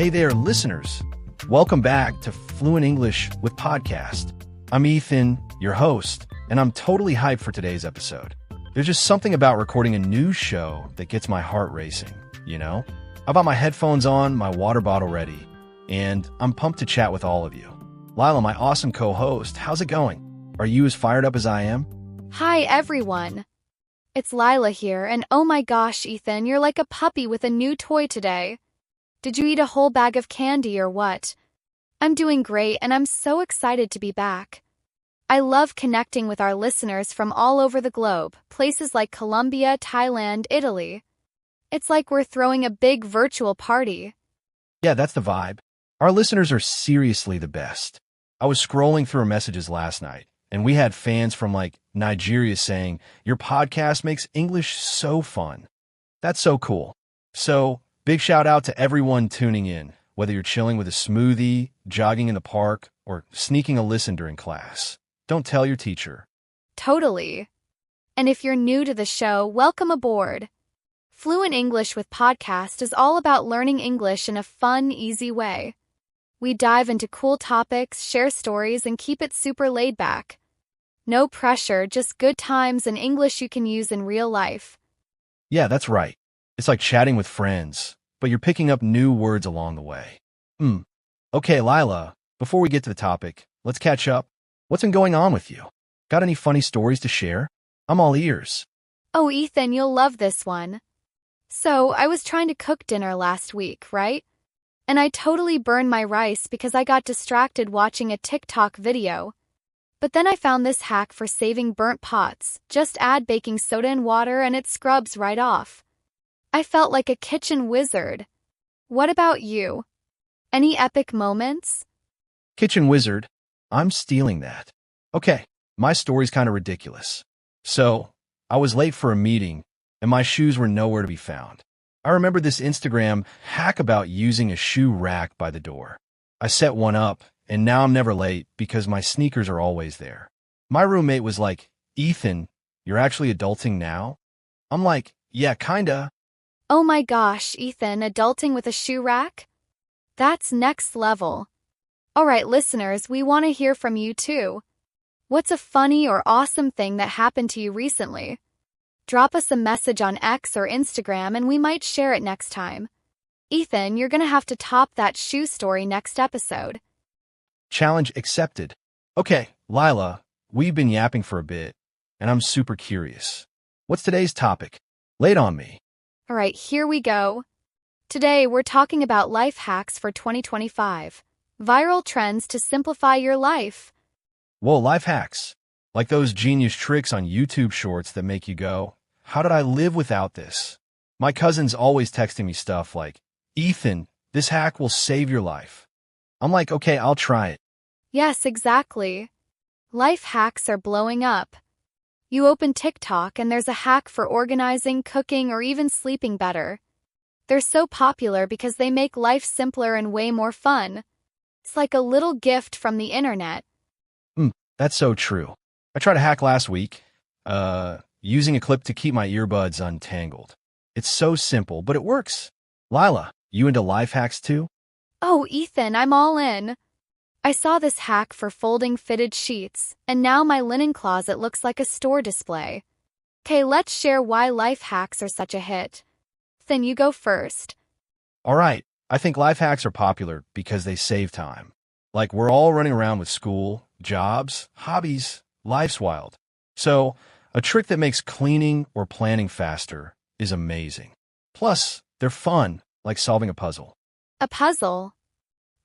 Hey there, listeners. Welcome back to Fluent English with Podcast. I'm Ethan, your host, and I'm totally hyped for today's episode. There's just something about recording a new show that gets my heart racing, you know? I've got my headphones on, my water bottle ready, and I'm pumped to chat with all of you. Lila, my awesome co-host, how's it going? Are you as fired up as I am? Hi, everyone. It's Lila here, and oh my gosh, Ethan, you're like a puppy with a new toy today. Did you eat a whole bag of candy or what? I'm doing great, and I'm so excited to be back. I love connecting with our listeners from all over the globe, places like Colombia, Thailand, Italy. It's like we're throwing a big virtual party. Yeah, that's the vibe. Our listeners are seriously the best. I was scrolling through our messages last night, and we had fans from Nigeria saying, "Your podcast makes English so fun." That's so cool. So, big shout out to everyone tuning in, whether you're chilling with a smoothie, jogging in the park, or sneaking a listen during class. Don't tell your teacher. Totally. And if you're new to the show, welcome aboard. Fluent English with Podcast is all about learning English in a fun, easy way. We dive into cool topics, share stories, and keep it super laid back. No pressure, just good times and English you can use in real life. Yeah, that's right. It's like chatting with friends, but you're picking up new words along the way. Okay, Lila, before we get to the topic, let's catch up. What's been going on with you? Got any funny stories to share? I'm all ears. Oh, Ethan, you'll love this one. So, I was trying to cook dinner last week, right? And I totally burned my rice because I got distracted watching a TikTok video. But then I found this hack for saving burnt pots. Just add baking soda and water and it scrubs right off. I felt like a kitchen wizard. What about you? Any epic moments? Kitchen wizard, I'm stealing that. Okay, my story's kind of ridiculous. So, I was late for a meeting, and my shoes were nowhere to be found. I remember this Instagram hack about using a shoe rack by the door. I set one up, and now I'm never late because my sneakers are always there. My roommate was like, "Ethan, you're actually adulting now?" I'm like, "Yeah, kinda." Oh my gosh, Ethan, adulting with a shoe rack? That's next level. Alright, listeners, we want to hear from you too. What's a funny or awesome thing that happened to you recently? Drop us a message on X or Instagram and we might share it next time. Ethan, you're gonna have to top that shoe story next episode. Challenge accepted. Okay, Lila, we've been yapping for a bit, and I'm super curious. What's today's topic? Lay it on me. Alright, here we go. Today we're talking about life hacks for 2025. Viral trends to simplify your life. Whoa, life hacks. Like those genius tricks on YouTube shorts that make you go, "How did I live without this?" My cousin's always texting me stuff like, "Ethan, this hack will save your life." I'm like, okay, I'll try it. Yes, exactly. Life hacks are blowing up. You open TikTok and there's a hack for organizing, cooking, or even sleeping better. They're so popular because they make life simpler and way more fun. It's like a little gift from the internet. That's so true. I tried a hack last week, using a clip to keep my earbuds untangled. It's so simple, but it works. Lila, you into life hacks too? Oh, Ethan, I'm all in. I saw this hack for folding fitted sheets, and now my linen closet looks like a store display. Okay, let's share why life hacks are such a hit. Then you go first. All right, I think life hacks are popular because they save time. Like we're all running around with school, jobs, hobbies, life's wild. So, a trick that makes cleaning or planning faster is amazing. Plus, they're fun, like solving a puzzle. A puzzle.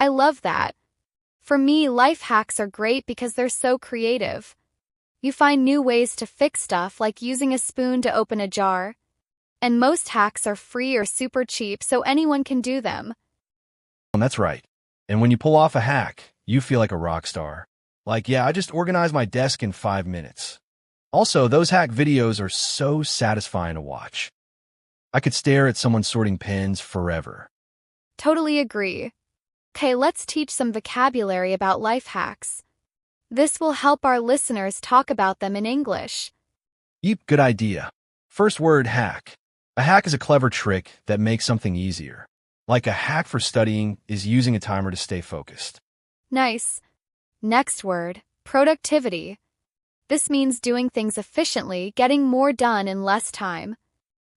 I love that. For me, life hacks are great because they're so creative. You find new ways to fix stuff like using a spoon to open a jar. And most hacks are free or super cheap, so anyone can do them. And that's right. And when you pull off a hack, you feel like a rock star. Like, yeah, I just organized my desk in 5 minutes. Also, those hack videos are so satisfying to watch. I could stare at someone sorting pens forever. Totally agree. Okay, let's teach some vocabulary about life hacks. This will help our listeners talk about them in English. Yep, good idea. First word, hack. A hack is a clever trick that makes something easier. Like a hack for studying is using a timer to stay focused. Nice. Next word, productivity. This means doing things efficiently, getting more done in less time.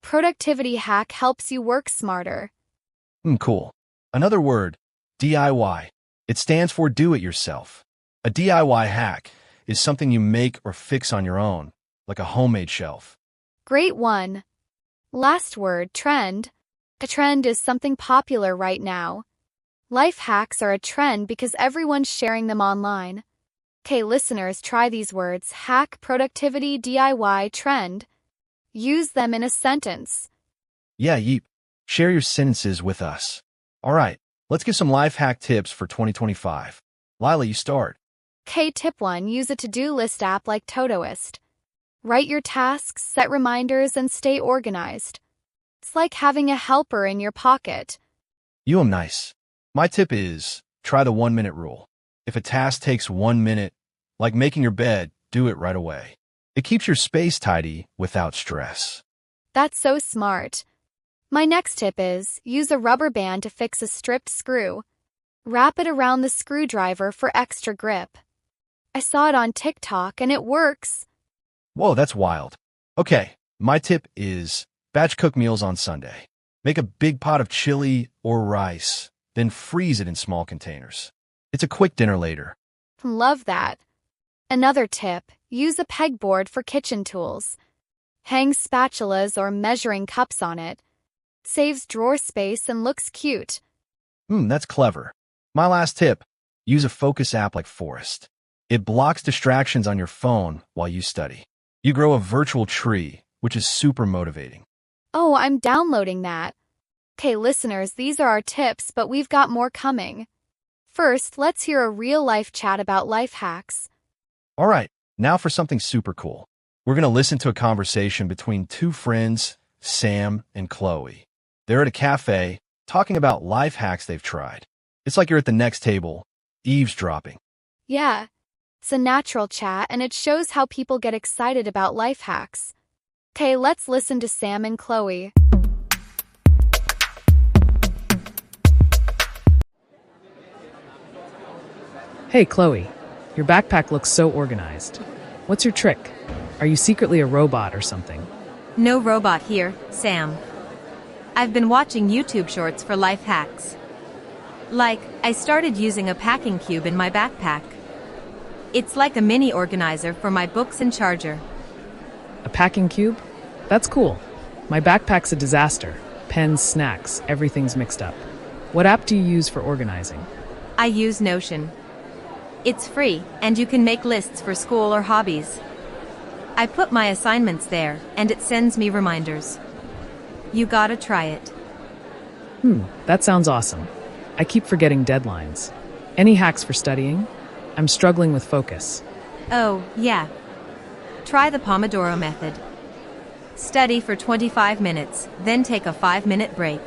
Productivity hack helps you work smarter. Cool. Another word, DIY. It stands for do it yourself. A DIY hack is something you make or fix on your own, like a homemade shelf. Great one. Last word, trend. A trend is something popular right now. Life hacks are a trend because everyone's sharing them online. Okay, listeners, try these words: hack, productivity, DIY, trend. Use them in a sentence. Yeah, yeep. Share your sentences with us. All right, let's give some life hack tips for 2025. Lila, you start. Okay, tip 1, use a to-do list app like Todoist. Write your tasks, set reminders, and stay organized. It's like having a helper in your pocket. You am nice. My tip is try the 1-minute rule. If a task takes 1 minute, like making your bed, do it right away. It keeps your space tidy without stress. That's so smart. My next tip is use a rubber band to fix a stripped screw. Wrap it around the screwdriver for extra grip. I saw it on TikTok and it works. Whoa, that's wild. Okay, my tip is batch cook meals on Sunday. Make a big pot of chili or rice, then freeze it in small containers. It's a quick dinner later. Love that. Another tip, use a pegboard for kitchen tools. Hang spatulas or measuring cups on it. Saves drawer space and looks cute. That's clever. My last tip, use a focus app like Forest. It blocks distractions on your phone while you study. You grow a virtual tree, which is super motivating. Oh, I'm downloading that. Okay, listeners, these are our tips, but we've got more coming. First, let's hear a real-life chat about life hacks. All right, now for something super cool. We're going to listen to a conversation between two friends, Sam and Chloe. They're at a cafe talking about life hacks they've tried. It's like you're at the next table, eavesdropping. Yeah, it's a natural chat and it shows how people get excited about life hacks. Okay, let's listen to Sam and Chloe. Hey, Chloe. Your backpack looks so organized. What's your trick? Are you secretly a robot or something? No robot here, Sam. I've been watching YouTube shorts for life hacks. Like, I started using a packing cube in my backpack. It's like a mini organizer for my books and charger. A packing cube? That's cool. My backpack's a disaster. Pens, snacks, everything's mixed up. What app do you use for organizing? I use Notion. It's free, and you can make lists for school or hobbies. I put my assignments there, and it sends me reminders. You gotta try it. That sounds awesome. I keep forgetting deadlines. Any hacks for studying? I'm struggling with focus. Oh, yeah. Try the Pomodoro method. Study for 25 minutes, then take a 5-minute break.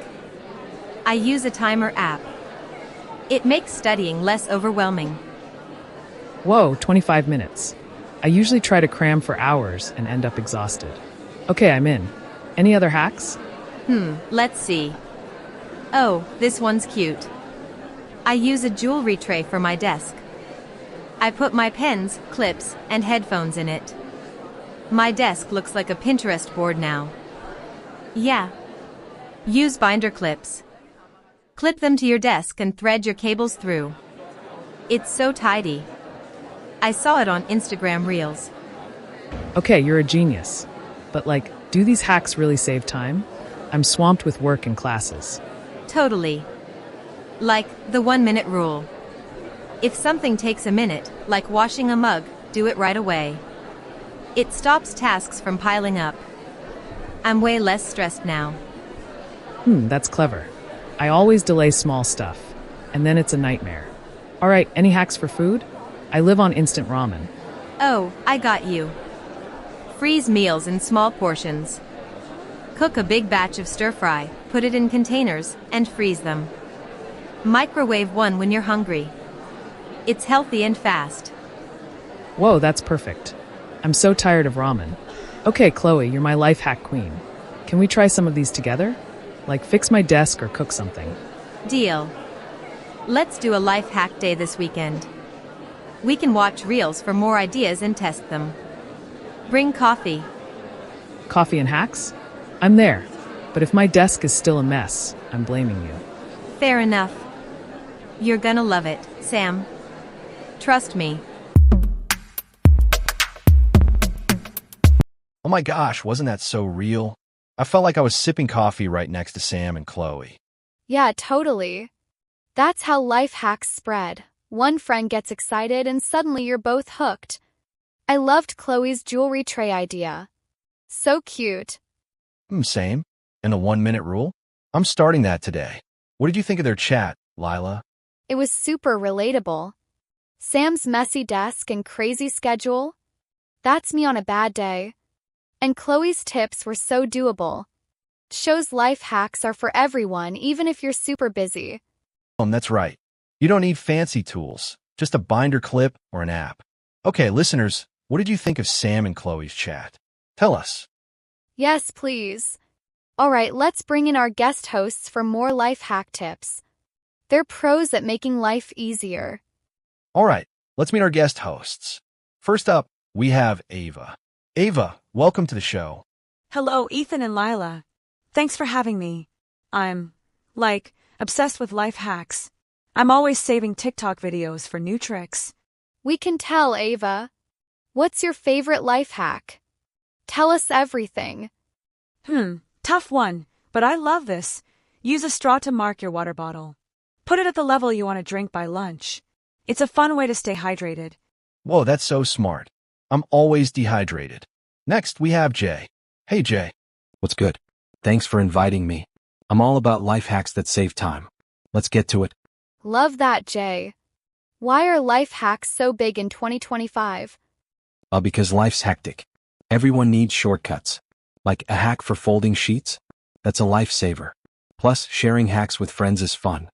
I use a timer app. It makes studying less overwhelming. Whoa, 25 minutes. I usually try to cram for hours and end up exhausted. Okay, I'm in. Any other hacks? Let's see. Oh, this one's cute. I use a jewelry tray for my desk. I put my pens, clips, and headphones in it. My desk looks like a Pinterest board now. Yeah. Use binder clips. Clip them to your desk and thread your cables through. It's so tidy. I saw it on Instagram Reels. Okay, you're a genius. But do these hacks really save time? I'm swamped with work and classes. Totally. Like the 1-minute rule. If something takes a minute, like washing a mug, do it right away. It stops tasks from piling up. I'm way less stressed now. That's clever. I always delay small stuff, and then it's a nightmare. All right, any hacks for food? I live on instant ramen. Oh, I got you. Freeze meals in small portions. Cook a big batch of stir-fry, put it in containers, and freeze them. Microwave one when you're hungry. It's healthy and fast. Whoa, that's perfect. I'm so tired of ramen. Okay, Chloe, you're my life hack queen. Can we try some of these together? like fix my desk or cook something. Deal. Let's do a life hack day this weekend. We can watch reels for more ideas and test them. Bring coffee. Coffee and hacks? I'm there. But if my desk is still a mess, I'm blaming you. Fair enough. You're gonna love it, Sam. Trust me. Oh my gosh, wasn't that so real? I felt like I was sipping coffee right next to Sam and Chloe. Yeah, totally. That's how life hacks spread. One friend gets excited and suddenly you're both hooked. I loved Chloe's jewelry tray idea. So cute. Same. And the 1-minute rule? I'm starting that today. What did you think of their chat, Lila? It was super relatable. Sam's messy desk and crazy schedule? That's me on a bad day. And Chloe's tips were so doable. Shows life hacks are for everyone, even if you're super busy. That's right. You don't need fancy tools, just a binder clip or an app. Okay, listeners, what did you think of Sam and Chloe's chat? Tell us. Yes, please. All right, let's bring in our guest hosts for more life hack tips. They're pros at making life easier. All right, let's meet our guest hosts. First up, we have Ava. Ava, welcome to the show. Hello, Ethan and Lila. Thanks for having me. I'm, obsessed with life hacks. I'm always saving TikTok videos for new tricks. We can tell, Ava. What's your favorite life hack? Tell us everything. Tough one, but I love this. Use a straw to mark your water bottle. Put it at the level you want to drink by lunch. It's a fun way to stay hydrated. Whoa, that's so smart. I'm always dehydrated. Next, we have Jay. Hey, Jay. What's good? Thanks for inviting me. I'm all about life hacks that save time. Let's get to it. Love that, Jay. Why are life hacks so big in 2025? Because life's hectic. Everyone needs shortcuts. Like a hack for folding sheets? That's a lifesaver. Plus, sharing hacks with friends is fun.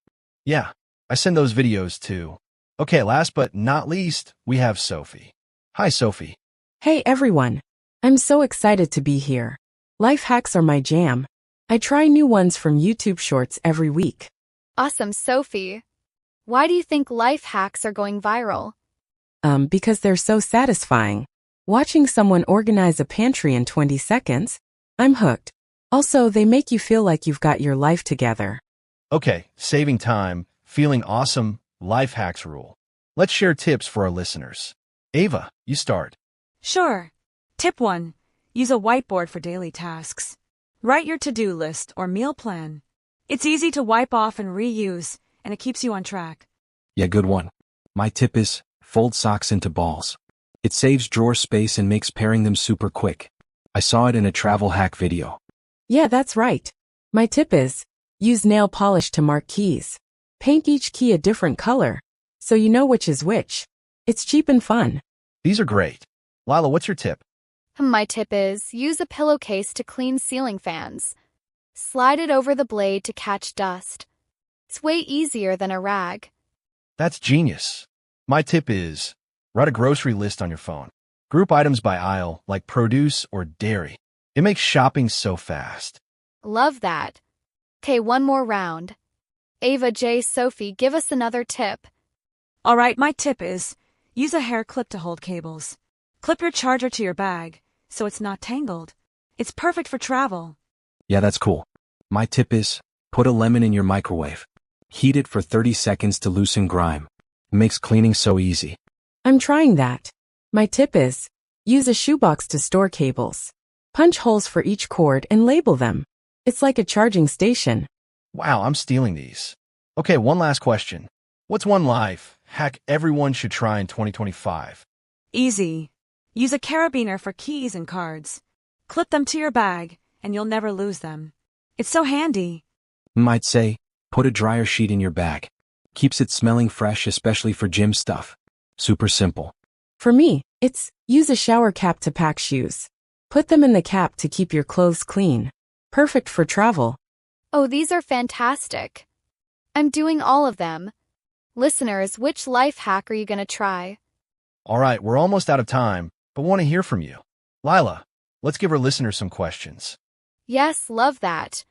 Yeah, I send those videos too. Okay, last but not least, we have Sophie. Hi, Sophie. Hey everyone. I'm so excited to be here. Life hacks are my jam. I try new ones from YouTube Shorts every week. Awesome, Sophie. Why do you think life hacks are going viral? Because they're so satisfying. Watching someone organize a pantry in 20 seconds, I'm hooked. Also, they make you feel like you've got your life together. Okay, saving time, feeling awesome, life hacks rule. Let's share tips for our listeners. Ava, you start. Sure. Tip 1. Use a whiteboard for daily tasks. Write your to-do list or meal plan. It's easy to wipe off and reuse, and it keeps you on track. Yeah, good one. My tip is fold socks into balls. It saves drawer space and makes pairing them super quick. I saw it in a travel hack video. Yeah, that's right. My tip is, use nail polish to mark keys. Paint each key a different color, so you know which is which. It's cheap and fun. These are great. Lila, what's your tip? My tip is, use a pillowcase to clean ceiling fans. Slide it over the blade to catch dust. It's way easier than a rag. That's genius. My tip is, write a grocery list on your phone. Group items by aisle, like produce or dairy. It makes shopping so fast. Love that. Okay, one more round. Ava, J, Sophie, give us another tip. All right, my tip is, use a hair clip to hold cables. Clip your charger to your bag, so it's not tangled. It's perfect for travel. Yeah, that's cool. My tip is, put a lemon in your microwave. Heat it for 30 seconds to loosen grime. It makes cleaning so easy. I'm trying that. My tip is, use a shoebox to store cables. Punch holes for each cord and label them. It's like a charging station. Wow, I'm stealing these. Okay, one last question. What's one life hack everyone should try in 2025? Easy. Use a carabiner for keys and cards. Clip them to your bag, and you'll never lose them. It's so handy. Might say, put a dryer sheet in your bag. Keeps it smelling fresh, especially for gym stuff. Super simple. For me, it's use a shower cap to pack shoes. Put them in the cap to keep your clothes clean. Perfect for travel. Oh, these are fantastic. I'm doing all of them. Listeners, which life hack are you going to try? All right, we're almost out of time, but want to hear from you. Lila, let's give our listeners some questions. Yes, love that.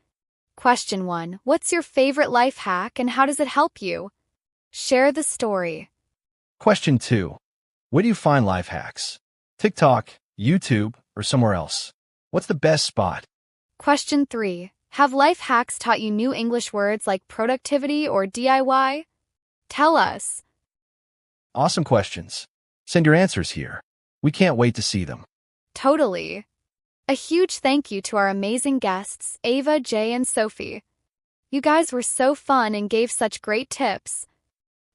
Question 1. What's your favorite life hack and how does it help you? Share the story. Question 2. Where do you find life hacks? TikTok, YouTube, or somewhere else? What's the best spot? Question 3. Have life hacks taught you new English words like productivity or DIY? Tell us. Awesome questions. Send your answers here. We can't wait to see them. Totally. A huge thank you to our amazing guests, Ava, Jay, and Sophie. You guys were so fun and gave such great tips.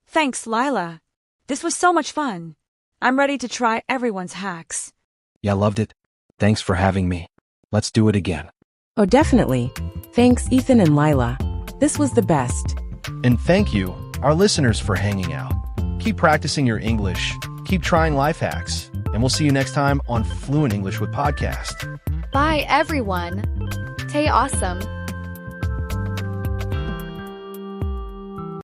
Thanks, Lila. This was so much fun. I'm ready to try everyone's hacks. Yeah, loved it. Thanks for having me. Let's do it again. Oh, definitely. Thanks, Ethan and Lila. This was the best. And thank you, our listeners, for hanging out. Keep practicing your English, keep trying life hacks, and we'll see you next time on Fluent English with Podcast. Bye, everyone. Stay awesome.